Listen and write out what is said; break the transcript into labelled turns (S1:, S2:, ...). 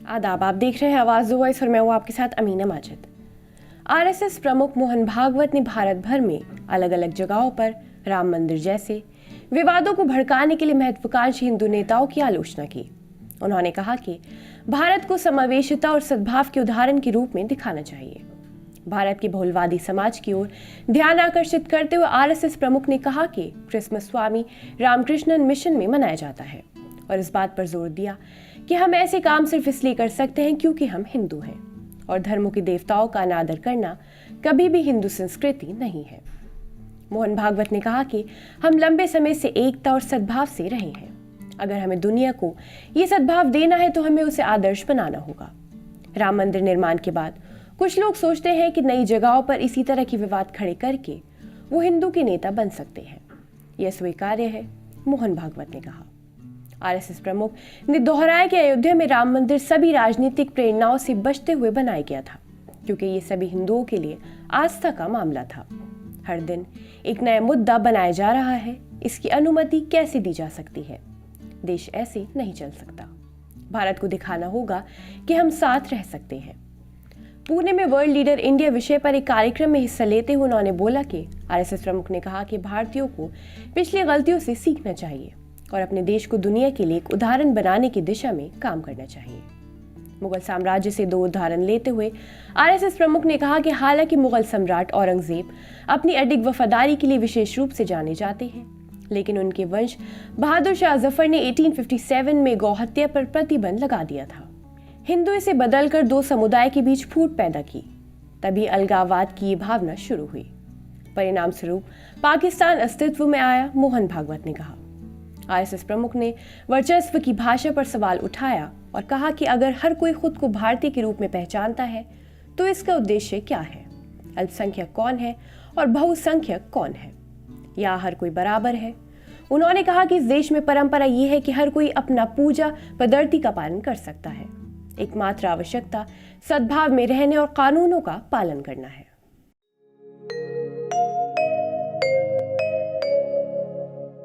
S1: आदाब, आप देख रहे हैं आवाज़ वॉइस और मैं हूँ आपके साथ अमीना माजिद। आरएसएस प्रमुख मोहन भागवत ने भारत भर में अलग अलग जगहों पर राम मंदिर जैसे विवादों को भड़काने के लिए महत्वाकांक्षी हिंदू नेताओं की आलोचना की। उन्होंने कहा कि भारत को समावेशिता और सद्भाव के उदाहरण के रूप में दिखाना चाहिए। भारत के बहुलवादी समाज की ओर ध्यान आकर्षित करते हुए आरएसएस प्रमुख ने कहा कि क्रिसमस स्वामी रामकृष्णन मिशन में मनाया जाता है और इस बात पर जोर दिया कि हम ऐसे काम सिर्फ इसलिए कर सकते हैं क्योंकि हम हिंदू हैं और धर्मों के देवताओं का अनादर करना कभी भी हिंदू संस्कृति नहीं है। मोहन भागवत ने कहा कि हम लंबे समय से एकता और सद्भाव से रहे हैं। अगर हमें दुनिया को ये सद्भाव देना है तो हमें उसे आदर्श बनाना होगा। राम मंदिर निर्माण के बाद कुछ लोग सोचते हैं कि नई जगहों पर इसी तरह की विवाद खड़े करके वो हिंदू के नेता बन सकते हैं। यह स्वीकार्य है, मोहन भागवत ने कहा। आरएसएस प्रमुख ने दोहराया कि अयोध्या में राम मंदिर सभी राजनीतिक प्रेरणाओं से बचते हुए बनाया गया था क्योंकि ये सभी हिंदुओं के लिए आस्था का मामला था। हर दिन एक नया मुद्दा बनाया जा रहा है, इसकी अनुमति कैसे दी जा सकती है? देश ऐसे नहीं चल सकता। भारत को दिखाना होगा कि हम साथ रह सकते हैं। पुणे में वर्ल्ड लीडर इंडिया विषय पर एक कार्यक्रम में हिस्सा लेते हुए उन्होंने बोला कि आरएसएस प्रमुख ने कहा कि भारतीयों को पिछली गलतियों से सीखना चाहिए और अपने देश को दुनिया के लिए एक उदाहरण बनाने की दिशा में काम करना चाहिए। मुगल साम्राज्य से दो उदाहरण लेते हुए आरएसएस प्रमुख ने कहा कि हालांकि मुगल सम्राट औरंगजेब अपनी अडिग वफादारी के लिए विशेष रूप से जाने जाते हैं, लेकिन उनके वंश बहादुर शाह जफर ने 1857 में गौहत्या पर प्रतिबंध लगा दिया था। हिंदू इसे बदलकर दो समुदाय के बीच फूट पैदा की, तभी अलगाववाद की ये भावना शुरू हुई। परिणाम स्वरूप पाकिस्तान अस्तित्व में आया, मोहन भागवत ने कहा। आरएसएस प्रमुख ने वर्चस्व की भाषा पर सवाल उठाया और कहा कि अगर हर कोई खुद को भारतीय के रूप में पहचानता है तो इसका उद्देश्य क्या है? अल्पसंख्यक कौन है और बहुसंख्यक कौन है? या हर कोई बराबर है? उन्होंने कहा कि इस देश में परंपरा यह है कि हर कोई अपना पूजा पद्धति का पालन कर सकता है। एकमात्र आवश्यकता सद्भाव में रहने और कानूनों का पालन करना है।